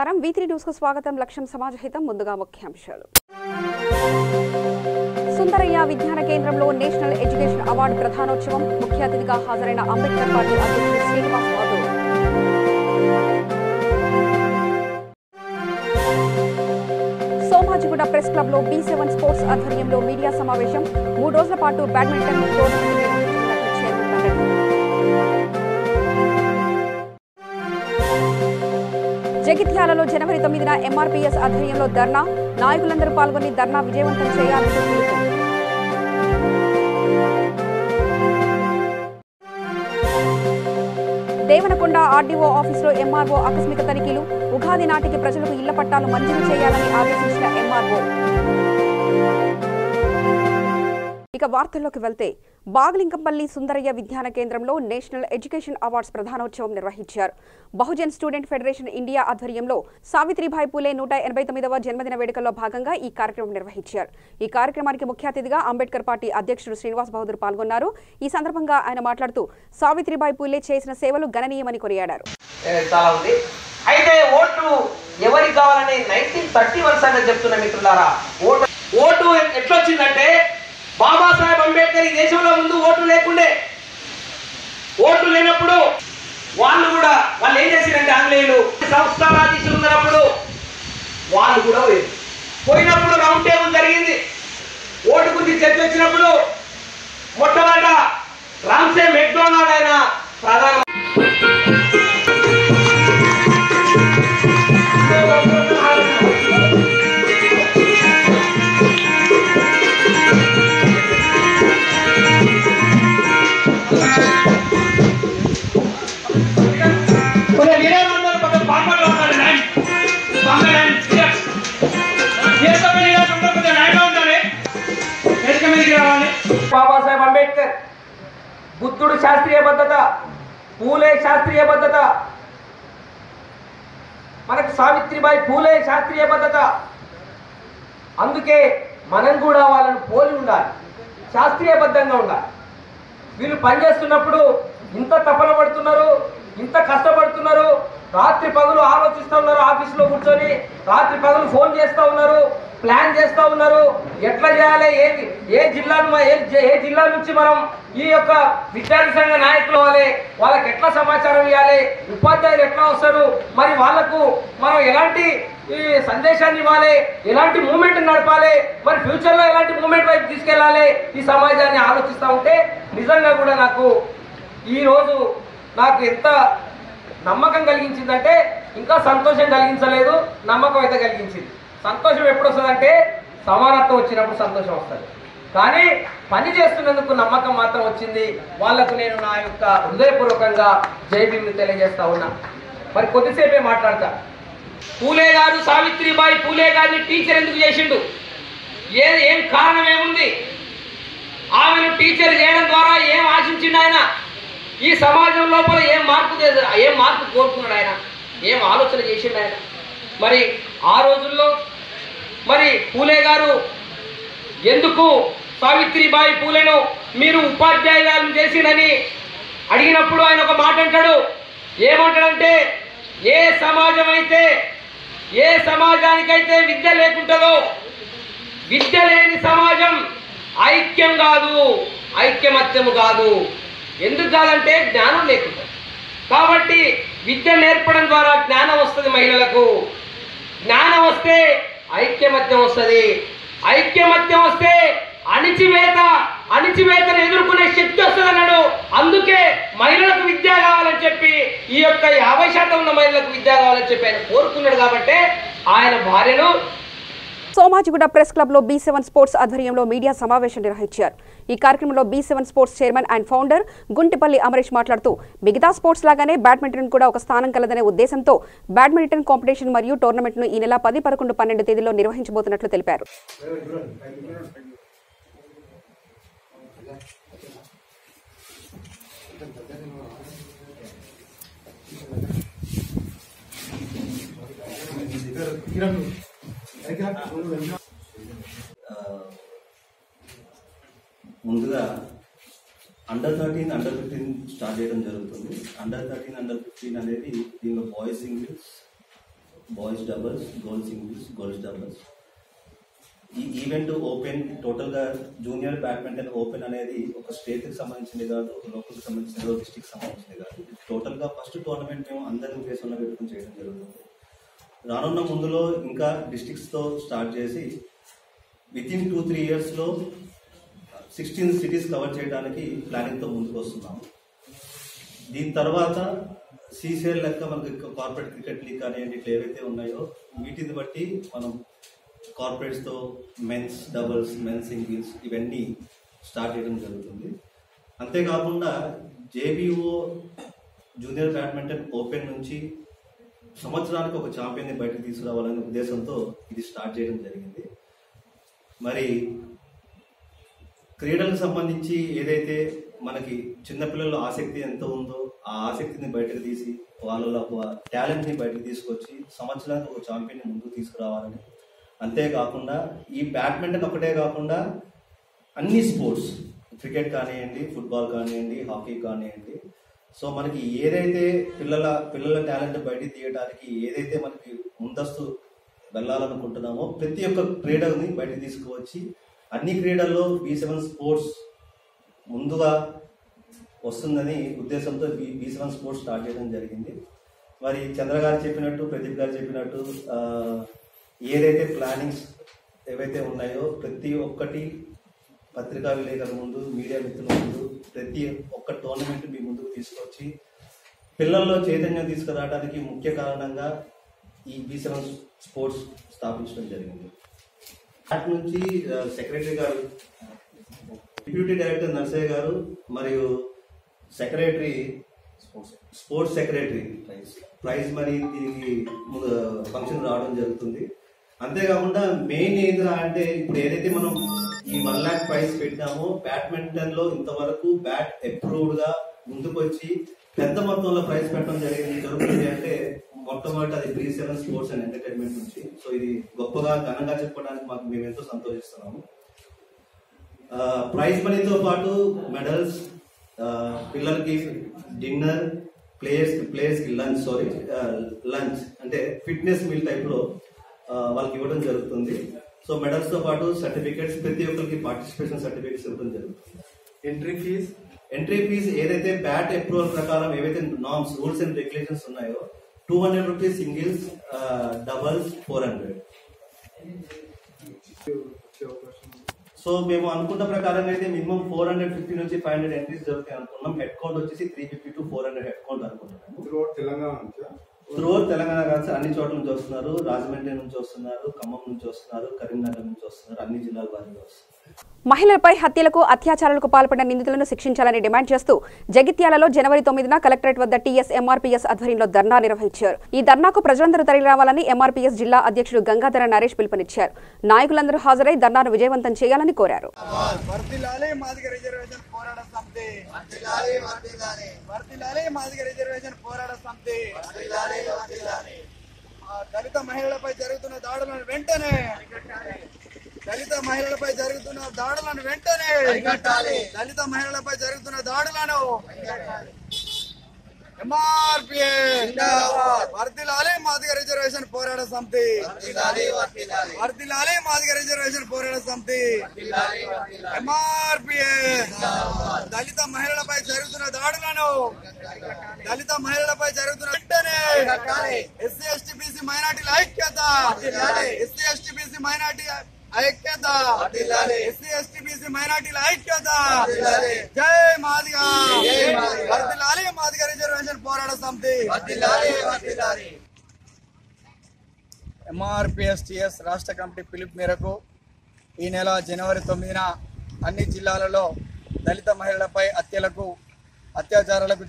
నమస్కారం V3 news కు స్వాగతం. లక్ష్యం సమాజహితం. ముందుగా ముఖ్యాంశాలు. సుందరయ్య విజ్ఞాన కేంద్రంలో నేషనల్ ఎడ్యుకేషన్ అవార్డు ప్రధానోత్సవం. ముఖ్య అతిథిగా హాజరైన అంబేద్కర్ పార్టీ అధ్యక్షుడు శ్రీనివాస్ బాబు. సోమాజిగూడ ప్రెస్ క్లబ్ లో B7 స్పోర్ట్స్ ఆధ్వర్యంలో మీడియా సమావేశం. 3 రోజుల పాటు బ్యాడ్మింటన్ టోర్నమెంట్ నిర్వహించినట్లు చైర్మన్ వెల్లడి. జగిత్యాలలో జనవరి 9న MRPS ఆధ్వర్యంలో ధర్నా. నాయకులందరూ పాల్గొని ధర్నా విజయవంతం చేయాలని పిలుపు. దేవనకొండ RDO ఆఫీసులో MRO ఆకస్మిక తనిఖీలు. ఉగాది నాటికి ప్రజలకు ఇళ్ల పట్టాలు మంజూరు చేయాలని ఆదేశించిన MRO. ఇక వార్తల్లోకి వెళ్తే, బాగలింకంపల్లి సుందరయ్య విజ్ఞాన కేంద్రంలో నేషనల్ ఎడ్యుకేషన్ అవార్డ్స్ ప్రధానోత్సవం నిర్వహించారు. బహుజన్ స్టూడెంట్ ఫెడరేషన్ ఇండియా ఆధ్వర్యంలో సావిత్రిబాయి పూలే 189వ జన్మదిన వేడుకల్లో భాగంగా ఈ కార్యక్రమం నిర్వహించారు. ఈ కార్యక్రమానికి ముఖ్య అతిథిగా అంబేద్కర్ పార్టీ అధ్యక్షుడు శ్రీనివాస్ బహదూర్ పాల్గొన్నారు. ఈ సందర్భంగా ఆయన మాట్లాడుతూ సావిత్రిబాయి పూలే చేసిన సేవలు గణనీయమని కొనియాడారు. అయితే ఓటు ఎవరికి కావాలని 1931 సంగతి చెప్తున్నా మిత్రులారా. ఓటు ఎట్లొచ్చిందంటే, బాబాసాహెబ్ అంబేద్కర్ ఈ దేశంలో ముందు ఓటు లేకుండే. ఓటు లేనప్పుడు వాళ్ళు ఏం చేశారంటే, ఆంగ్లేయులు సంస్థానాధీశులు ఉన్నప్పుడు వాళ్ళు కూడా పోయినప్పుడు రౌండ్ టేబుల్ జరిగింది. ఓటు గురించి చర్చ వచ్చినప్పుడు మొట్టమొదట రామ్సే మెక్డొనాల్డ్ ఆయన ప్రధాన బాబాసాహెబ్ అంబేద్కర్, బుద్ధుడు శాస్త్రీయ పద్ధత, పూలే శాస్త్రీయ పద్ధత, మనకు సావిత్రిబాయి పూలే శాస్త్రీయ పద్ధత. అందుకే మనం కూడా వాళ్ళను పోలి ఉండాలి, శాస్త్రీయబద్ధంగా ఉండాలి. వీళ్ళు పనిచేస్తున్నప్పుడు ఇంత తపన పడుతున్నారు, ఇంత కష్టపడుతున్నారు, రాత్రి పగలు ఆలోచిస్తూ ఉన్నారు. ఆఫీసులో కూర్చొని రాత్రి పగలు ఫోన్ చేస్తూ ఉన్నారు, ప్లాన్ చేస్తూ ఉన్నారు. ఎట్లా చేయాలి, ఏ జిల్లా నుంచి మనం ఈ యొక్క విద్యార్థి సంఘ నాయకులు అవ్వాలి, వాళ్ళకి ఎట్లా సమాచారం ఇవ్వాలి, ఉపాధ్యాయులు ఎట్లా వస్తారు, మరి వాళ్లకు మనం ఎలాంటి ఈ సందేశాన్ని ఇవ్వాలి, ఎలాంటి మూమెంట్ నడపాలి, మరి ఫ్యూచర్లో ఎలాంటి మూమెంట్ వైపు తీసుకెళ్ళాలి, ఈ సమాజాన్ని ఆలోచిస్తూ ఉంటే నిజంగా కూడా ఈరోజు నాకు ఎంత నమ్మకం కలిగించిందంటే, ఇంకా సంతోషం కలిగించలేదు, నమ్మకం అయితే కలిగించింది. సంతోషం ఎప్పుడు వస్తుందంటే, సమానత్వం వచ్చినప్పుడు సంతోషం వస్తుంది. కానీ పని చేస్తున్నందుకు నమ్మకం మాత్రం వచ్చింది. వాళ్లకు నేను నా యొక్క హృదయపూర్వకంగా జైభీములు తెలియజేస్తా ఉన్నా. మరి కొద్దిసేపే మాట్లాడతా. పూలే గారు, సావిత్రిబాయి పూలే గారిని టీచర్ ఎందుకు చేసిండు, ఏం కారణం ఏముంది, ఆమెను టీచర్ చేయడం ద్వారా ఏం ఆశించిండు ఆయన, ఈ సమాజం లోపల ఏం మార్పు కోరుకున్నాడు ఆయన, ఏం ఆలోచన చేసిండు ఆయన. మరి ఆ రోజుల్లో మరి పూలే గారు ఎందుకు సావిత్రిబాయి పూలేను మీరు ఉపాధ్యాయురాలను చేసిందని అడిగినప్పుడు ఆయన ఒక మాట అంటాడు. ఏమంటాడంటే, ఏ సమాజానికైతే విద్య లేకుంటుందో, విద్య లేని సమాజం ఐక్యం కాదు, ఐక్యమత్యము కాదు. ఎందుకు కాదంటే జ్ఞానం లేకుండా. కాబట్టి విద్య నేర్పడం ద్వారా జ్ఞానం వస్తుంది మహిళలకు. జ్ఞానం వస్తే ఐక్యమత్యం వస్తుంది, ఐక్యమత్యం వస్తే అణిచివేతను ఎదుర్కొనే శక్తి వస్తుంది అన్నాడు. అందుకే మహిళలకు విద్య కావాలని చెప్పి, ఈ యొక్క 50% ఉన్న మహిళలకు విద్య కావాలని చెప్పి ఆయన కోరుకున్నాడు. కాబట్టి ఆయన భార్యను సోమాజిగూడ ప్రెస్ క్లబ్ లో B7 స్పోర్ట్స్ ఆధ్వర్యంలో మీడియా సమావేశం నిర్వహించారు. ఈ కార్యక్రమంలో B7 sports chairman and founder Guntipalli Amaresh మాట్లాడుతూ, మిగతా స్పోర్ట్స్ లాగానే బ్యాడ్మింటన్ కూడా ఒక స్థానం కలదనే ఉద్దేశంతో బ్యాడ్మింటన్ కాంపిటీషన్ మరియు టోర్నమెంట్ ను ఈ నెల 10, 11, 12 తేదీల్లో నిర్వహించబోతున్నట్లు తెలిపారు. ముందుగా अंडर-13, अंडर-15 స్టార్ట్ చేయడం జరుగుతుంది. अंडर-13, अंडर-15 అనేది దీనిలో boys singles, boys doubles, girls singles, girls doubles. ఈ ఈవెంట్ ఓపెన్ టోటల్గా జూనియర్ బ్యాడ్మింటన్ ఓపెన్ అనేది ఒక స్టేట్కి సంబంధించింది కాదు, ఒక లోకల్కి సంబంధించింది కాదు, డిస్ట్రిక్ట్ సంబంధించింది కాదు. టోటల్గా ఫస్ట్ టోర్నమెంట్ మేము అందరినీ ఫేస్లో పెట్టుకుని చేయడం జరుగుతుంది. రానున్న ముందులో ఇంకా డిస్ట్రిక్ట్స్తో స్టార్ట్ చేసి వితిన్ 2-3 ఇయర్స్లో 16 సిటీస్ కవర్ చేయడానికి ప్లానింగ్తో ముందుకు వస్తున్నాము. దీని తర్వాత సీసీఎల్ లెక్క మనకి కార్పొరేట్ క్రికెట్ లీగ్ కానివ్వండి, ఇట్లా ఏవైతే ఉన్నాయో వీటిని బట్టి మనం కార్పొరేట్స్తో మెన్స్ డబుల్స్, మెన్స్ సింగిల్స్ ఇవన్నీ స్టార్ట్ చేయడం జరుగుతుంది. అంతేకాకుండా జేబీఓ జూనియర్ బ్యాడ్మింటన్ ఓపెన్ నుంచి సంవత్సరానికి ఒక ఛాంపియన్ని బయటకు తీసుకురావాలనే ఉద్దేశంతో ఇది స్టార్ట్ చేయడం జరిగింది. మరి క్రీడలకు సంబంధించి ఏదైతే మనకి చిన్నపిల్లల ఆసక్తి ఎంత ఉందో ఆ ఆసక్తిని బయటకు తీసి వాళ్ళ టాలెంట్ని బయటకు తీసుకొచ్చి సంవత్సరానికి ఒక ఛాంపియన్ని ముందుకు తీసుకురావాలని, అంతేకాకుండా ఈ బ్యాడ్మింటన్ ఒకటే కాకుండా అన్ని స్పోర్ట్స్, క్రికెట్ కానివ్వండి, ఫుట్బాల్ కానివ్వండి, హాకీ కానివ్వండి, సో మనకి ఏదైతే పిల్లల టాలెంట్ బయటికి తీయడానికి ఏదైతే మనకి ముందస్తు వెళ్ళాలనుకుంటున్నామో ప్రతి ఒక్క క్రీడని బయటకు తీసుకువచ్చి అన్ని క్రీడల్లో B7 స్పోర్ట్స్ ముందుగా వస్తుందని ఉద్దేశంతో B7 స్పోర్ట్స్ స్టార్ట్ చేయడం జరిగింది. మరి చంద్ర గారు చెప్పినట్టు, ప్రదీప్ గారు చెప్పినట్టు ఏదైతే ప్లానింగ్స్ ఏవైతే ఉన్నాయో ప్రతి ఒక్కటి పత్రికా విలేకరుల ముందు, మీడియా మిత్రుల ముందు ప్రతి ఒక్క టోర్నమెంట్ మీ ముందుకు తీసుకొచ్చి పిల్లల్లో చైతన్యం తీసుకురావడానికి ముఖ్య కారణంగా ఈ B7 స్పోర్ట్స్ స్థాపించడం జరిగింది. వాటి నుంచి సెక్రటరీ గారు, డిప్యూటీ డైరెక్టర్ నర్సయ్య గారు మరియు secretary sports secretary prize money దీనికి ఫంక్షన్ రావడం జరుగుతుంది. అంతేకాకుండా మెయిన్ ఏంద్రా అంటే ఇప్పుడు ఏదైతే మనం ఈ 1 lakh ప్రైజ్ పెట్టినామో బ్యాడ్మింటన్ లో ఇంతవరకు బ్యాట్ అప్రూవ్డ్ గా ముందుకు వచ్చి పెద్ద మొత్తంలో ప్రైజ్ పెట్టడం జరుగుతుంది అంటే మొట్టమొదటి అది B7 స్పోర్ట్స్ అండ్ ఎంటర్టైన్మెంట్ నుంచి. సో ఇది గొప్పగా ఘనంగా చెప్పుకోవడానికి మేము ఎంతో సంతోషిస్తున్నాము. ప్రైజ్ మనీతో పాటు మెడల్స్, పిల్లలకి డిన్నర్, ప్లేయర్స్ కి లంచ్ అంటే ఫిట్నెస్ మీల్ టైప్ లో వాళ్ళకి ఇవ్వడం జరుగుతుంది. సో మెడల్స్ తో పాటు సర్టిఫికేట్స్, ప్రతి ఒక్కరికి పార్టిసిపేషన్ సర్టిఫికేట్స్ ఇవ్వడం జరుగుతుంది. ఎంట్రీ ఫీజ్ ఏదైతే బ్యాట్ అప్రూవల్ ప్రకారం ఏవైతే నార్మ్స్, రూల్స్ అండ్ రెగ్యులేషన్స్ ఉన్నాయో 200 రూపీస్ సింగిల్స్, డబల్స్ 400. సో మేము అనుకున్న ప్రకారంగా అయితే మినిమం 450 నుంచి 500 ఎంట్రీస్ జరుగుతాయి అనుకున్నాం. హెడ్ కౌంట్ వచ్చేసి 350 to 400 హెడ్ కౌంట్ అనుకుంటున్నాము. త్రూఅవుట్ తెలంగాణ కాదు, అన్ని చోట్ల నుంచి వస్తున్నారు. రాజమండ్రి నుంచి వస్తున్నారు, ఖమ్మం నుంచి వస్తున్నారు, కరీంనగర్ నుంచి వస్తున్నారు, అన్ని జిల్లాల వారిగా వస్తున్నారు. మహిళలపై హత్యలకు, అత్యాచారాలకు పాల్పడిన నిందితులను శిక్షించాలని డిమాండ్ చేస్తూ జగిత్యాలలో జనవరి 9న కలెక్టరేట్ వద్ద టీఎస్ ఎంఆర్పీఎస్ ఆధ్వర్యంలో ధర్నా నిర్వహించారు. ఈ ధర్నాకు ప్రజలందరూ తరలిరావాలని ఎంఆర్పీఎస్ జిల్లా అధ్యక్షుడు గంగాధర నరేష్ పిలుపునిచ్చారు. నాయకులందరూ హాజరై ధర్నాను విజయవంతం చేయాలని కోరారు. దళిత మహిళలపై జరుగుతున్న దాడులను వెంటనే దళిత మహిళలపై జరుగుతున్న దాడులను ఎంఆర్పీఎస్ వర్ధిల్లాలి మాదిగ రిజర్వేషన్ పోరాట సమితి, వర్ధిల్లాలి మాదిగ రిజర్వేషన్ పోరాట సమితి, ఎంఆర్పీఎస్ దళిత మహిళలపై జరుగుతున్న దాడులను వెంటనే ఎస్సీ ఎస్టీ బీసీ మైనార్టీల ఐక్యత, ఎస్సీ ఎస్టీ బీసీ మైనార్టీల ఐక్యత, జై మాదిగ, వర్ధిల్లాలి మాదిగ రిజర్వేషన్ పోరాట సమితి. ఎంఆర్పీఎస్ టిఎస్ రాష్ట్ర కమిటీ పిలుపు మేరకు ఈ నెల జనవరి 9న అన్ని జిల్లాలలో దళిత మహిళలపై అత్యాచారాలకు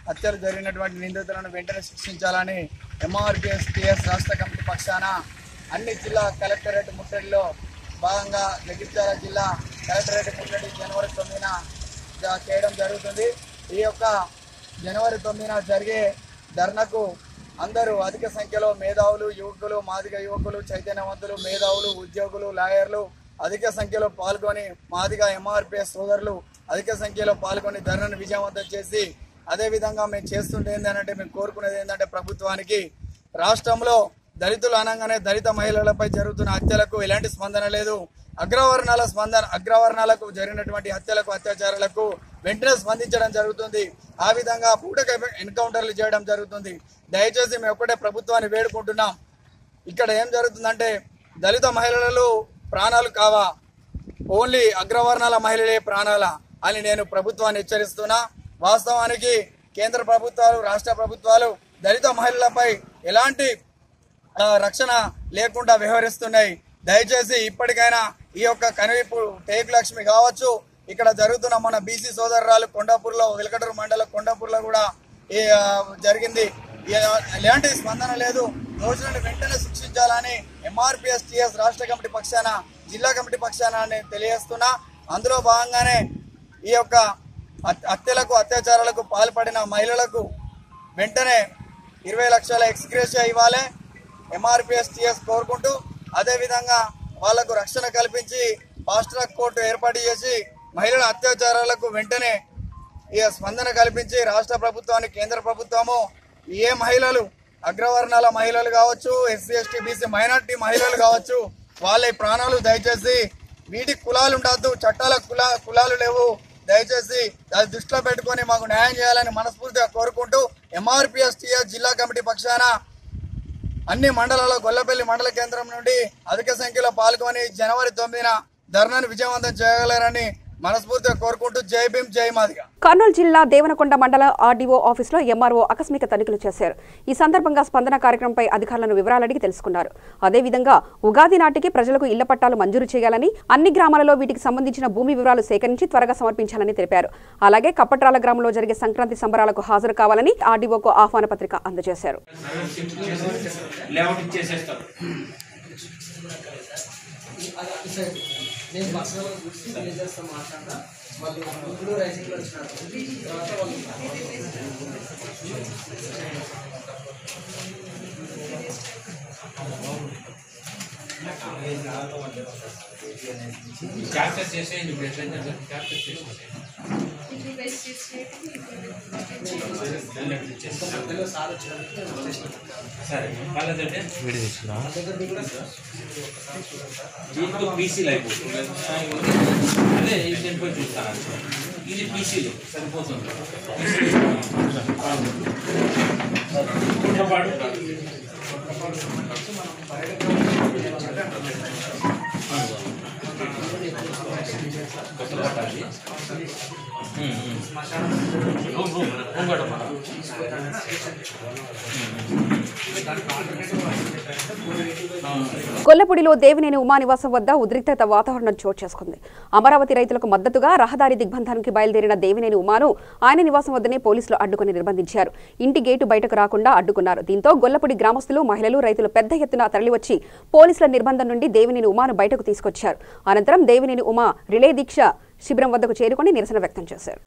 హత్యలు జరిగినటువంటి నిందితులను వెంటనే శిక్షించాలని ఎంఆర్పీఎస్ టిఎస్ రాష్ట్ర కమిటీ పక్షాన అన్ని జిల్లా కలెక్టరేట్ ముట్టడిలో భాగంగా జగిత్యాల జిల్లా కలెక్టరేట్ ముట్టడి జనవరి 9న చేయడం జరుగుతుంది. ఈ యొక్క జనవరి 9న జరిగే ధర్నాకు అందరూ అధిక సంఖ్యలో మేధావులు, యువకులు, మాదిగ యువకులు, చైతన్యవంతులు, మేధావులు, ఉద్యోగులు, లాయర్లు అధిక సంఖ్యలో పాల్గొని, మాదిగ ఎంఆర్పీఎస్ సోదరులు అధిక సంఖ్యలో పాల్గొని ధర్నాను విజయవంతం చేసి అదేవిధంగా మేము చేస్తుంటే ఏంటంటే మేము కోరుకునేది ఏంటంటే ప్రభుత్వానికి రాష్ట్రంలో దళితులు అనగానే దళిత మహిళలపై జరుగుతున్న హత్యలకు ఎలాంటి స్పందన లేదు. అగ్రవర్ణాలకు జరిగినటువంటి హత్యలకు అత్యాచారాలకు వెంటనే స్పందించడం జరుగుతుంది. ఆ విధంగా పూటక ఎన్కౌంటర్లు చేయడం జరుగుతుంది. దయచేసి మేము ఒక్కటే ప్రభుత్వాన్ని వేడుకుంటున్నాం. ఇక్కడ ఏం జరుగుతుందంటే దళిత మహిళలు ప్రాణాలు కావా, ఓన్లీ అగ్రవర్ణాల మహిళలే ప్రాణాలా అని నేను ప్రభుత్వాన్ని హెచ్చరిస్తున్నా. వాస్తవానికి కేంద్ర ప్రభుత్వాలు రాష్ట్ర ప్రభుత్వాలు దళిత మహిళలపై ఎలాంటి రక్షణ లేకుండా వ్యవహరిస్తున్నాయి. దయచేసి ఇప్పటికైనా ఈ యొక్క కనువిప్పు టేకు లక్ష్మి కావచ్చు, ఇక్కడ జరుగుతున్న మన బీసీ సోదరురాలు కొండాపూర్లో వెలకటూరు మండలం కొండాపూర్లో కూడా జరిగింది. ఎలాంటి స్పందన లేదు. దోషులను వెంటనే శిక్షించాలని ఎంఆర్పిఎస్ టీఎస్ రాష్ట్ర కమిటీ పక్షాన జిల్లా కమిటీ పక్షాన తెలియజేస్తున్నా. అందులో భాగంగానే ఈ యొక్క హత్యలకు అత్యాచారాలకు పాల్పడిన మహిళలకు వెంటనే 20 లక్షల ఎక్స్గ్రేషియా ఇవ్వాలి ఎంఆర్పిఎస్ టీఎస్ కోరుకుంటూ, అదేవిధంగా వాళ్లకు రక్షణ కల్పించి ఫాస్ట్ ట్రాక్ కోర్టు ఏర్పాటు చేసి మహిళల అత్యాచారాలకు వెంటనే స్పందన కల్పించి రాష్ట్ర ప్రభుత్వాన్ని కేంద్ర ప్రభుత్వము ఏ మహిళలు అగ్రవర్ణాల మహిళలు కావచ్చు, ఎస్సీ ఎస్టీ బీసీ మైనార్టీ మహిళలు కావచ్చు, వాళ్ళ ప్రాణాలు దయచేసి వీటి కులాలు ఉండద్దు, చట్టాల కులాలు లేవు. దయచేసి అది దృష్టిలో పెట్టుకొని మాకు న్యాయం చేయాలని మనస్ఫూర్తిగా కోరుకుంటూ ఎంఆర్పిఎస్ టీఎస్ జిల్లా కమిటీ పక్షాన అన్ని మండలాల్లో గొల్లపల్లి మండల కేంద్రం నుండి అధిక సంఖ్యలో పాల్గొని జనవరి 9న ధర్నాను విజయవంతం చేయగలరని మనస్ఫూర్తిగా కోరుకుంటూ జై భీమ్ జై మాదిగా. కర్నూలు జిల్లా దేవనకొండ మండల ఆర్డీఓ ఆఫీసులో ఎంఆర్ఓ ఆకస్మిక తనిఖీలు చేశారు. ఈ సందర్భంగా స్పందన కార్యక్రమంపై అధికారులను వివరాలు అడిగి తెలుసుకున్నారు. అదేవిధంగా ఉగాది నాటికి ప్రజలకు ఇళ్ల పట్టాలు మంజూరు చేయాలని, అన్ని గ్రామాలలో వీటికి సంబంధించిన భూమి వివరాలు సేకరించి త్వరగా సమర్పించాలని తెలిపారు. అలాగే కప్పట్రాల గ్రామంలో జరిగే సంక్రాంతి సంబరాలకు హాజరు కావాలని ఆర్డీఓకు ఆహ్వాన పత్రిక అందజేశారు. నేను బస్సులో చేస్తాను మాట్లాడతా వాళ్ళు ఇప్పుడు రైసింగ్లో వచ్చినారు తర్వాత వాళ్ళు క్యాప్చర్ చేసేయండి. క్యాప్చర్ చేసేయండి. సరే దీంతో పీసీలు అయిపోతుంది. అదే పోయి చూస్తాను. ఇది పీసీలు సరిపోతుంది. గొల్లపూడిలో దేవినేని ఉమా నివాసం వద్ద ఉద్రిక్తత వాతావరణం చోటు చేసుకుంది. అమరావతి రైతులకు మద్దతుగా రహదారి దిగ్బంధానికి బయలుదేరిన దేవినేని ఉమాను ఆయన నివాసం వద్దనే పోలీసులు అడ్డుకుని నిర్బంధించారు. ఇంటి గేటు బయటకు రాకుండా అడ్డుకున్నారు. దీంతో గొల్లపూడి గ్రామస్తులు, మహిళలు, రైతులు పెద్ద ఎత్తున తరలివచ్చి పోలీసుల నిర్బంధం నుండి దేవినేని ఉమాను బయటకు తీసుకొచ్చారు. అనంతరం దేవినేని ఉమా రిలే దీక్ష శిబిరం వద్దకు చేరుకుని నిరసన వ్యక్తం చేశారు.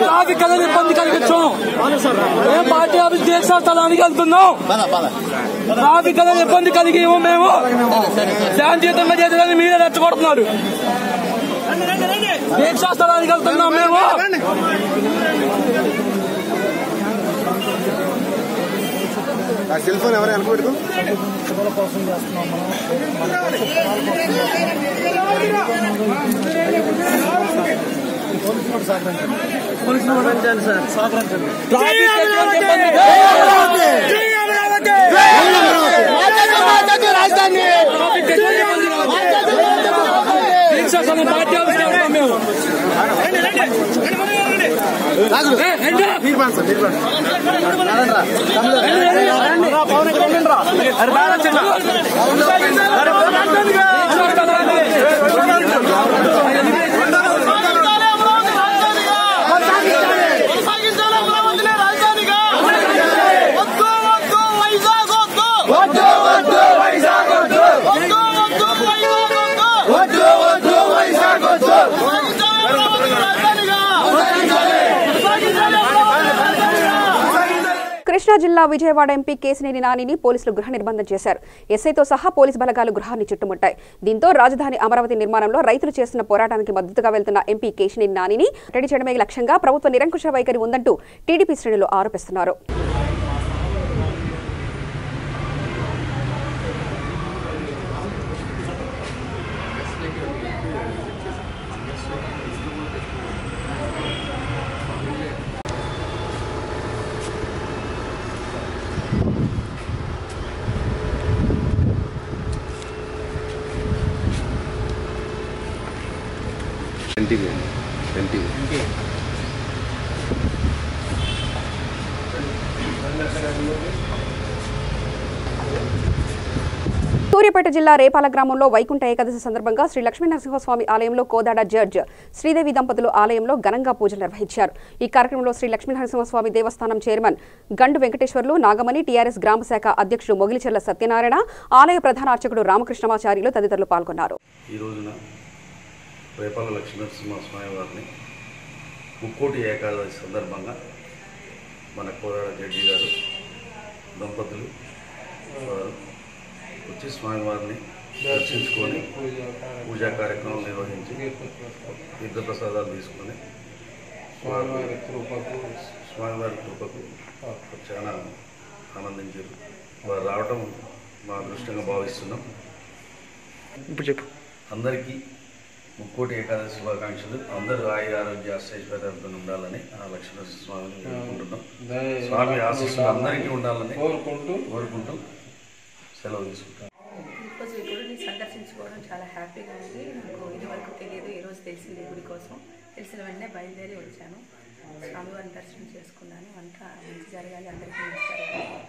ట్రాఫిక్ అనేది ఇబ్బంది కలిగించు. మేము పార్టీ ఆఫీస్ దీక్షా స్థలానికి వెళ్తున్నాం. ట్రాఫిక్ అనేది ఇబ్బంది కలిగి మేము శాంతియుతంగా చేసేదాన్ని మీరే రెచ్చగొడుతున్నారు. దీక్షా స్థలానికి వెళ్తున్నాం మేము. సెల్ ఫోన్ ఎవరు అనుకోవడం కోసం చేస్తున్నాం పోలీసులు సహకరించండి సార్, సహకరించండి. దీక్షా స్థలం పార్టీ ఆఫీస్కి వెళ్తాం మేము. కృష్ణా జిల్లా విజయవాడ ఎంపీ కేశినేని నానిని పోలీసులు గృహ నిర్బంధం చేశారు. ఎస్ఐతో సహా పోలీసు బలగాలు గృహాన్ని చుట్టుముట్టాయి. దీంతో రాజధాని అమరావతి నిర్మాణంలో రైతులు చేస్తున్న పోరాటానికి మద్దతుగా వెళ్తున్న ఎంపీ కేశినేని నానిని రెడీ చేయడమే లక్ష్యంగా ప్రభుత్వ నిరంకుశ వైఖరి ఉందంటూ టీడీపీ శ్రేణులు ఆరోపిస్తున్నారు. సూర్యాపేట జిల్లా రేపాల గ్రామంలో వైకుంఠ ఏకాదశి సందర్భంగా శ్రీ లక్ష్మీనరసింహస్వామి ఆలయంలో కోదాడ జడ్జ్ శ్రీదేవి దంపతులు ఆలయంలో ఘనంగా పూజలు నిర్వహించారు. ఈ కార్యక్రమంలో శ్రీ లక్ష్మీనరసింహస్వామి దేవస్థానం చైర్మన్ గండు వెంకటేశ్వర్లు, నాగమణి, టీఆర్ఎస్ గ్రామ శాఖ అధ్యక్షుడు మొగిలిచెర్ల సత్యనారాయణ, ఆలయ ప్రధాన అర్చకుడు రామకృష్ణమాచార్యులు తదితరులు పాల్గొన్నారు. ఈ రోజున రేపాల లక్ష్మీనరసింహస్వామి వారిని ముక్కోటి ఏకాదశి సందర్భంగా మన కోదాడ జడ్జి గారు దంపతులు వచ్చి స్వామివారిని దర్శించుకొని పూజా కార్యక్రమం నిర్వహించి తీర్థప్రసాదాలు తీసుకొని స్వామివారి కృపకు చాలా ఆనందించారు. వారు రావటం మా అదృష్టంగా భావిస్తున్నాం. ఇప్పుడు చెప్పు. అందరికీ ముక్కోటి ఏకాదశి శుభాకాంక్షలు. అందరూ ఆరోగ్య అష్టైశ్వర్యాలతో ఉండాలని ఆ లక్ష్మణ స్వామిని కోరుకుంటున్నాం. స్వామి ఆశీస్సులు అందరికీ ఉండాలని కోరుకుంటూ సెలవు తీసుకుంటాం. ఈరోజు ఈ గుడిని సందర్శించుకోవడం చాలా హ్యాపీగా ఉంది. నాకు ఇదివరకు తెలియదు, ఈరోజు తెలిసింది గుడి కోసం. తెలిసిన వెంటనే బయలుదేరి వచ్చాను. స్వామివారిని దర్శనం చేసుకున్నాను. అంతా మంచి జరగాలి, అందరికీ మంచి జరగాలి.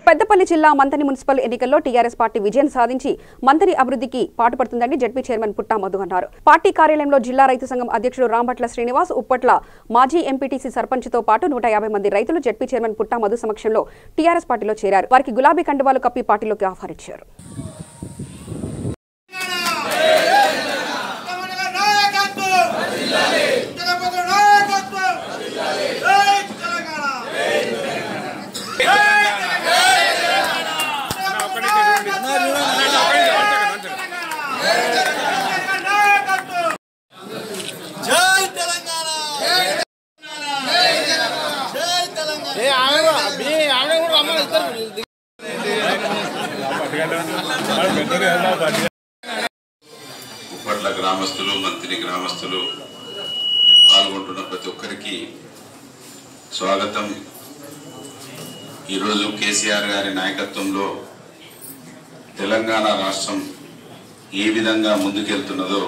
పెద్దపల్లి జిల్లా మంతని మున్సిపల్ ఎన్నికల్లో టీఆర్ఎస్ పార్టీ విజయం సాధించి మంతని అభివృద్ధికి పాటుపడుతుందని జడ్పీ చైర్మన్ పుట్టా మధు అన్నారు. పార్టీ కార్యాలయంలో జిల్లా రైతు సంఘం అధ్యక్షుడు రాంభట్ల శ్రీనివాస్, ఉప్పట్ల మాజీ ఎంపీటీసీ సర్పంచ్తో పాటు 150 మంది రైతులు జడ్పీ చైర్మన్ పుట్టా మధు సమక్షంలో టీఆర్ఎస్ పార్టీలో చేరారు. వారికి గులాబీ కండువాలు కప్పి పార్టీలోకి ఆహ్వానించారు. ఉప్పట్ల గ్రామస్తులు, మంత్రి గ్రామస్తులు పాల్గొంటున్న ప్రతి ఒక్కరికి స్వాగతం. ఈరోజు కేసీఆర్ గారి నాయకత్వంలో తెలంగాణ రాష్ట్రం ఏ విధంగా ముందుకెళ్తున్నదో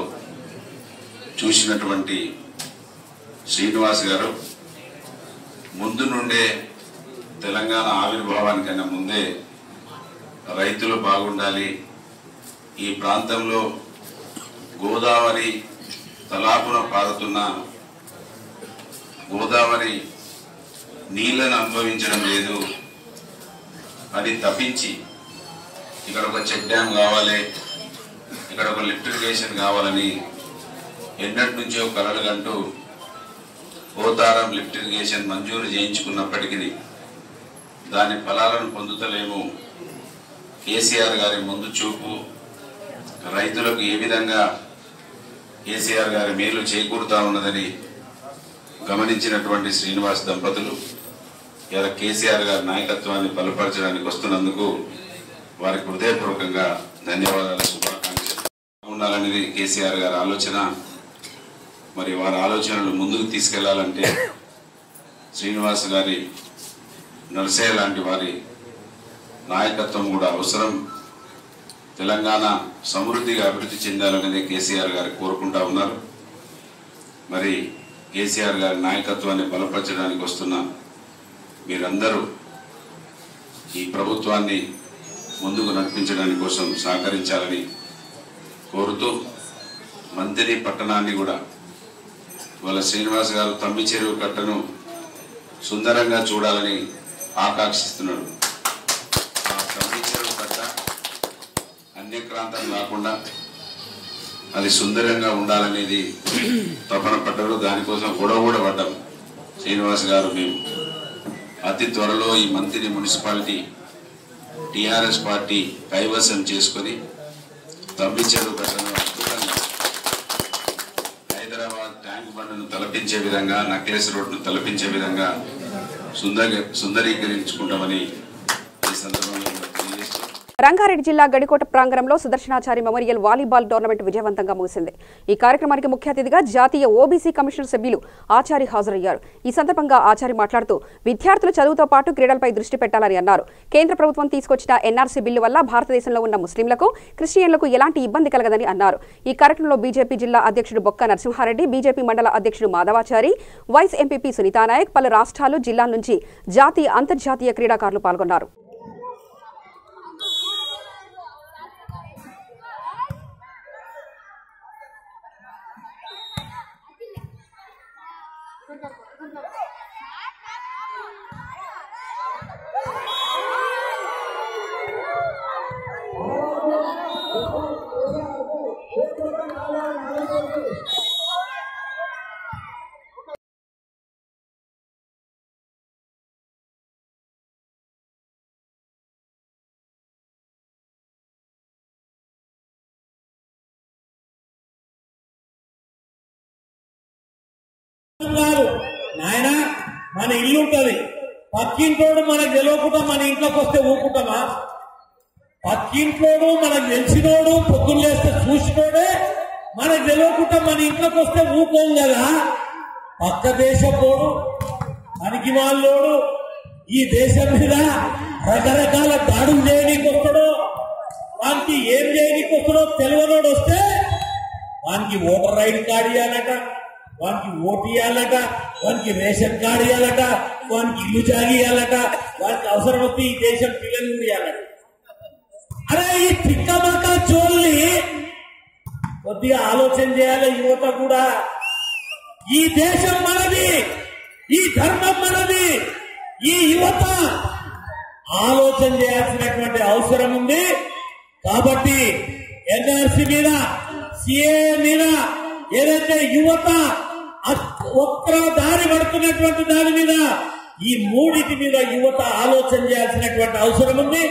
చూసినటువంటి శ్రీనివాస్ గారు ముందు నుండే తెలంగాణ ఆవిర్భావానికన్నా ముందే రైతులు బాగుండాలి, ఈ ప్రాంతంలో గోదావరి తలాపున పారుతున్న గోదావరి నీళ్లను అనుభవించడం లేదు, అది తప్పించి ఇక్కడ ఒక చెక్ డ్యామ్ కావాలి, ఇక్కడ ఒక లిఫ్ట్ ఇరిగేషన్ కావాలని ఎన్నటి నుంచో కలలు కంటూ పోతారం లిఫ్ట్ ఇరిగేషన్ మంజూరు చేయించుకున్నప్పటికీ దాని ఫలాలను పొందుతలేము. కేసీఆర్ గారి ముందు చూపు రైతులకు ఏ విధంగా కేసీఆర్ గారి మేలు చేకూరుతా ఉన్నదని గమనించినటువంటి శ్రీనివాస్ దంపతులు ఇలా కేసీఆర్ గారి నాయకత్వాన్ని బలపరచడానికి వస్తున్నందుకు వారికి హృదయపూర్వకంగా ధన్యవాదాలు, శుభాకాంక్షలు. ఉండాలనేది కేసీఆర్ గారి ఆలోచన. మరి వారి ఆలోచనలు ముందుకు తీసుకెళ్లాలంటే శ్రీనివాస్ గారి నరసయ్య లాంటి వారి నాయకత్వం కూడా అవసరం. తెలంగాణ సమృద్ధిగా అభివృద్ధి చెందాలనేది కేసీఆర్ గారు కోరుకుంటా ఉన్నారు. మరి కేసీఆర్ గారి నాయకత్వాన్ని బలపరచడానికి వస్తున్న మీరందరూ ఈ ప్రభుత్వాన్ని ముందుకు నడిపించడానికి కోసం సహకరించాలని కోరుతూ మంత్రి పట్టణాన్ని కూడా వాళ్ళ శ్రీనివాస్ గారు తమ్మి చెరువు కట్టను సుందరంగా చూడాలని ఆకాంక్షిస్తున్నాడు. ఆ తమ్మి చెరువు కట్ట అన్యక్రాంతం కాకుండా అది సుందరంగా ఉండాలనేది తపన పడ్డారు. దానికోసం గొడవ పడ్డాం శ్రీనివాస్ గారు. మేము అతి త్వరలో ఈ మంత్రి మున్సిపాలిటీ టీఆర్ఎస్ పార్టీ కైవసం చేసుకొని తమ్మి చెరువు కట్టను అద్భుతంగా హైదరాబాద్ ట్యాంక్ బండ్ను తలపించే విధంగా, నక్లెస్ రోడ్ను తలపించే విధంగా సుందరీకరించుకుంటామని ఈ సందర్భంగా తెలియజేస్తూ రంగారెడ్డి జిల్లా గడికోట ప్రాంగణంలో సుదర్శనాచారి మెమోరియల్ వాలీబాల్ టోర్నమెంట్ విజయవంతంగా ముగిసింది. ఈ కార్యక్రమానికి ముఖ్య అతిథిగా జాతీయ ఓబీసీ కమిషన్ సభ్యులు ఆచారి హాజరయ్యారు. ఈ సందర్భంగా ఆచారి మాట్లాడుతూ విద్యార్థులు చదువుతో పాటు క్రీడలపై దృష్టి పెట్టాలని అన్నారు. కేంద్ర ప్రభుత్వం తీసుకొచ్చిన ఎన్ఆర్సీ బిల్లు వల్ల భారతదేశంలో ఉన్న ముస్లింలకు, క్రిస్టియన్లకు ఎలాంటి ఇబ్బంది కలగదని అన్నారు. ఈ కార్యక్రమంలో బీజేపీ జిల్లా అధ్యక్షుడు బొక్క నరసింహారెడ్డి, బీజేపీ మండల అధ్యక్షుడు మాధవాచారి, వైస్ ఎంపీపీ సునీతానాయక్, పలు రాష్ట్రాలు, జిల్లాల నుంచి జాతీయ, అంతర్జాతీయ క్రీడాకారులు పాల్గొన్నారు. నాయన మన ఇల్లు ఉంటది, పక్కింటోడు మనకు తెలియకుండా మన ఇంట్లోకి వస్తే ఊరుకుంటామా? పక్కింటోడు మనకు తెలిసినోడు పొద్దున్న లేస్తే చూసినోడే మనకు తెలియకుండా మన ఇంట్లోకి వస్తే ఊరుకోం కదా. పక్క దేశపోడు, మనకి వాళ్ళోడు ఈ దేశం మీద రకరకాల దాడులు చేయడానికి వస్తాడో, వానికి ఏం చేయడానికి వస్తాడో తెలియనోడు వస్తే వానికి ఓటర్ ఐడి కార్డు ఇవ్వాలట, వానికి ఓటు ఇవ్వాలట, వానికి రేషన్ కార్డు ఇవ్వాలట, వానికి ఇల్లు జాగి ఇవ్వాలట, వానికి అవసరం వస్తే ఈ దేశం పిల్లలు ఇవ్వాలట. అరే ఈ తిక్కమక్క చోల్ని కొద్దిగా ఆలోచన చేయాలి యువత కూడా. ఈ దేశం మనది, ఈ ధర్మం మనది. ఈ యువత ఆలోచన చేయాల్సినటువంటి అవసరం ఉంది. కాబట్టి ఎన్ఆర్సీ మీద, సిఏ మీద ఏదైతే యువత ఒక్క దారి పడుతున్నటువంటి దాని మీద, ఈ మూడిటి మీద యువత ఆలోచన చేయాల్సినటువంటి అవసరం ఉంది.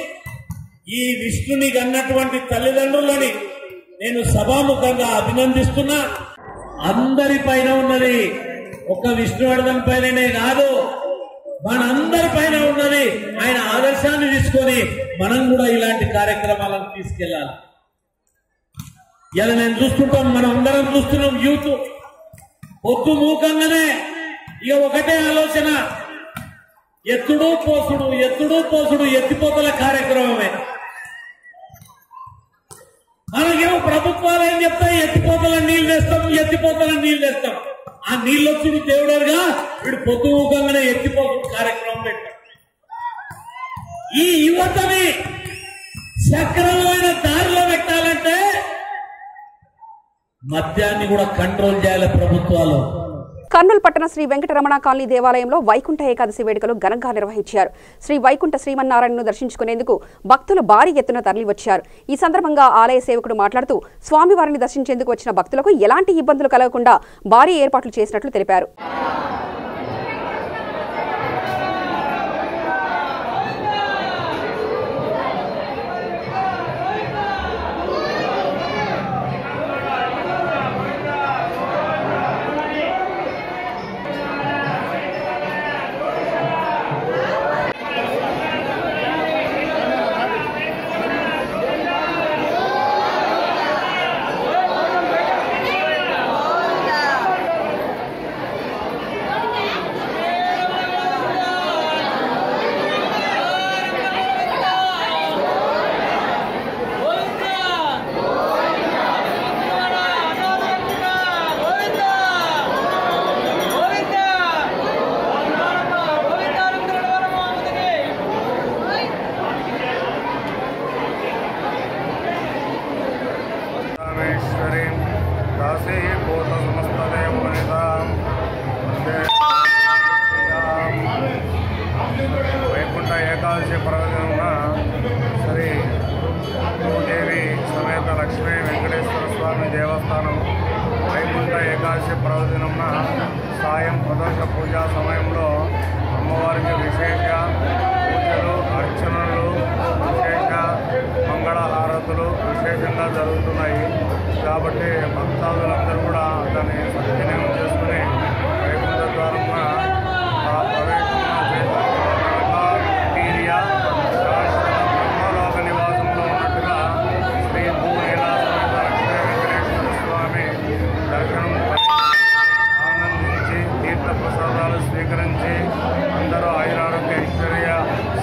ఈ విష్ణుని కన్నటువంటి తల్లిదండ్రులని నేను సభాముఖంగా అభినందిస్తున్నా. అందరి పైన ఉన్నది ఒక్క విష్ణువర్ధన్ పైననే కాదు, మనందరి పైన ఉన్నది. ఆయన ఆదర్శాన్ని తీసుకొని మనం కూడా ఇలాంటి కార్యక్రమాలను తీసుకెళ్లాలి. ఇలా నేను చూస్తుంటాం, మనం అందరం చూస్తున్నాం. యూత్ పొద్దు మూకంగానే ఇక ఒకటే ఆలోచన, ఎత్తుడు పోసుడు, ఎత్తుడు పోసుడు, ఎత్తిపోతల కార్యక్రమమే. మనకేమో ప్రభుత్వాలు ఏం చెప్తాయి, ఎత్తిపోతల నీళ్లు తెస్తాం, ఎత్తిపోతల నీళ్లు తెస్తాం. ఆ నీళ్ళు వచ్చుడు దేవుడరుగా వీడు పొద్దు మూకంగానే ఎత్తిపోతుడు కార్యక్రమం పెట్టాడు. ఈ యువతని సక్రమమైన దారిలో పెట్టాలంటే మద్యాన్ని కూడా కంట్రోల్ చేయాలి ప్రభుత్వాలు. కర్నూలు పట్టణ శ్రీ వెంకటరమణ కాలనీ దేవాలయంలో వైకుంఠ ఏకాదశి వేడుకలు ఘనంగా నిర్వహించారు. శ్రీ వైకుంఠ శ్రీమన్నారాయణను దర్శించుకునేందుకు భక్తులు భారీ ఎత్తున తరలివచ్చారు. ఈ సందర్భంగా ఆలయ సేవకుడు మాట్లాడుతూ స్వామివారిని దర్శించేందుకు వచ్చిన భక్తులకు ఎలాంటి ఇబ్బందులు కలగకుండా భారీ ఏర్పాట్లు చేసినట్లు తెలిపారు. పర్వదినమున సాయం ప్రదోష పూజా సమయంలో అమ్మవారికి విశేష పూజలు అర్చనలు విశేష మంగళహారతులు విశేషంగా జరుగుతున్నాయి. కాబట్టి భక్తాదులందరూ కూడా దాన్ని సద్వినియోగం చేసుకుని వైకుంఠ ద్వారమున బ్రహ్మలోక నివాసంలో ఉన్నట్టుగా శ్రీ భూలీలా సమేత లక్ష్మీ వెంకటేశ్వర స్వామి దర్శనం ఆనందించి తీర్థప్రసాదాలు స్వీకరించి అందరూ ఆయురారోగ్య ఐశ్వర్య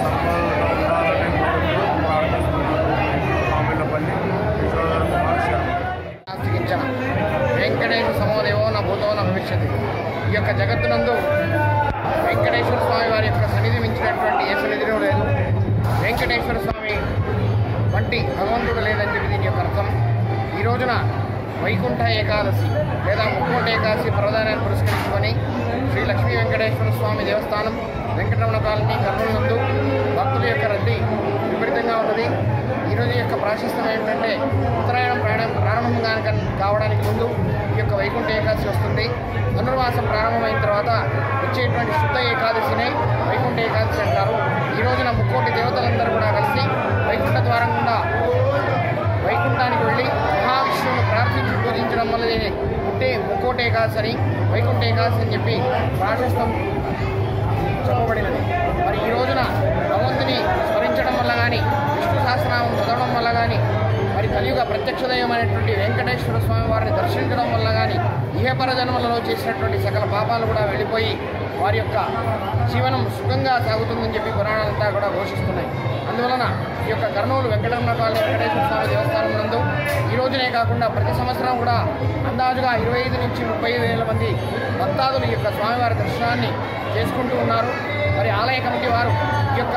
సంపదలతో ఉండాలని కోరుతూ ప్రార్థిస్తున్నారు. మామిళ్ళపల్లి యశోధర్ కుమార్ శర్మ. వెంకటేశ్వర సమోదేవో నా భూతో నా భవిష్యత్తు. ఈ యొక్క జగత్తునందు వెంకటేశ్వర స్వామి వారి యొక్క సన్నిధి మించినటువంటి ఏ సన్నిధిలో లేదు. వెంకటేశ్వర స్వామి వంటి భగవంతుడు లేదని చెప్పి దీని యొక్క అర్థం. ఈ రోజున వైకుంఠ ఏకాదశి లేదా ముక్కోటి ఏకాదశి పర్వదినాన్ని పురస్కరించుకొని శ్రీ లక్ష్మీ వెంకటేశ్వర స్వామి దేవస్థానం వెంకటరమణ కాలనీ కర్నూలు నందు భక్తుల యొక్క రద్దీ విపరీతంగా ఉన్నది. ఈరోజు యొక్క ప్రాశస్త్యం ఏమిటంటే ఉత్తరాయణం ప్రారంభం కావడానికి ముందు ఈ యొక్క వైకుంఠ ఏకాదశి వస్తుంది. ధనుర్మాసం ప్రారంభమైన తర్వాత వచ్చేటువంటి శుద్ధ ఏకాదశినే వైకుంఠ ఏకాదశి అంటారు. ఈ రోజున ముక్కోటి దేవతలందరూ కూడా కలిసి వైకుంఠ ద్వారం గుండా వైకుంఠానికి వెళ్ళి మహావిష్ణువును ప్రార్థించి పూజించడం వల్ల ముక్కోటి ఏకాదశి అని వైకుంఠ ఏకాదశి అని చెప్పి ప్రాశస్త్యం చెప్పబడినది. మరి ఈ రోజున భగవంతుని స్మరించడం వల్ల కానీ విష్ణు సహస్రనామం చదవడం వల్ల కానీ మరి కలియుగ ప్రత్యక్ష దైవం అనేటువంటి వెంకటేశ్వర స్వామి వారిని దర్శించడం వల్ల కానీ ఇహపర జన్మలలో చేసినటువంటి సకల పాపాలు కూడా వెళ్ళిపోయి వారి యొక్క జీవనం సుఖంగా సాగుతుందని చెప్పి పురాణాలంతా కూడా ఘోషిస్తున్నాయి. అందువలన ఈ యొక్క కర్నూలు వెంకటరమణ కాలనీ వెంకటేశ్వర స్వామి దేవస్థానం నందు ఈ రోజునే కాకుండా ప్రతి సంవత్సరం కూడా అందాజుగా 25 నుంచి 30 వేల మంది భక్తాదులు ఈ యొక్క స్వామివారి దర్శనాన్ని చేసుకుంటూ ఉన్నారు. మరి ఆలయ కమిటీ వారు ఈ యొక్క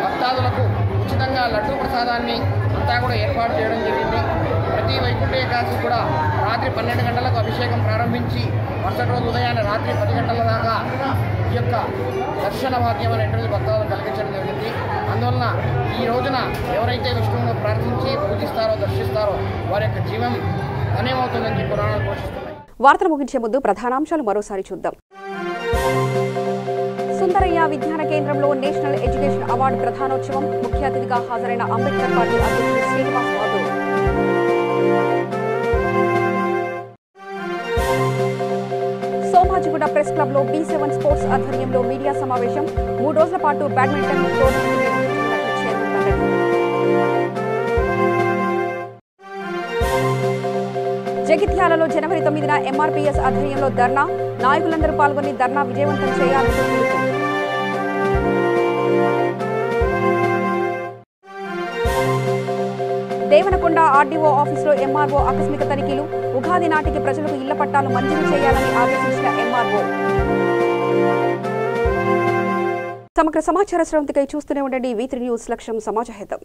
భక్తాదులకు ఉచితంగా లడ్డూ ప్రసాదాన్ని అంతా కూడా ఏర్పాటు చేయడం జరిగింది. ప్రతి వైకుంఠ ఏకాదశి కూడా రాత్రి 12 గంటలకు అభిషేకం ప్రారంభించి మరుసటి రోజు ఉదయాన్నే రాత్రి 10 గంటల దాకా ఈ యొక్క దర్శన భాగ్యం అనేటువంటి భక్తులను కలిగించడం జరిగింది. అందువలన ఈ రోజున ఎవరైతే విష్ణువును ప్రార్థించి పూజిస్తారో దర్శిస్తారో వారి యొక్క జీవం ధన్యమవుతుందని చెప్పి పురాణాలు ఘోషిస్తున్నాయి. వార్తలు ముగించే ముందు ప్రధానాంశాలు మరోసారి చూద్దాం. సుందరయ్య విజ్ఞాన కేంద్రంలో నేషనల్ ఎడ్యుకేషన్ అవార్డు ప్రధానోత్సవం. ముఖ్య అతిథిగా హాజరైన అంబేద్కర్ పార్టీ అధ్యక్షుడు శ్రీనివాస్ యాదవ్. సోమాజిగూడ ప్రెస్ క్లబ్ లో B7 స్పోర్ట్స్ ఆధ్వర్యంలో మీడియా సమావేశం. 3 రోజుల పాటు బ్యాడ్మింటన్ టోర్నమెంట్ నిర్వహించినట్లు చైర్మన్ వెల్లడి. జగిత్యాలలో జనవరి 9న MRPS ఆధ్వర్యంలో ధర్నా. నాయకులందరూ పాల్గొని ధర్నా విజయవంతం చేయాలని పిలుపు. దేవనకొండ RDO ఆఫీసులో MRO ఆకస్మిక తనిఖీలు. ఉగాది నాటికి ప్రజలకు ఇళ్ల పట్టాలు మంజూరు చేయాలని ఆదేశించిన MRO. సమగ్ర సమాచార స్రవంతికై చూస్తూనే ఉండండి V3 న్యూస్. లక్ష్యం సమాజ హితం.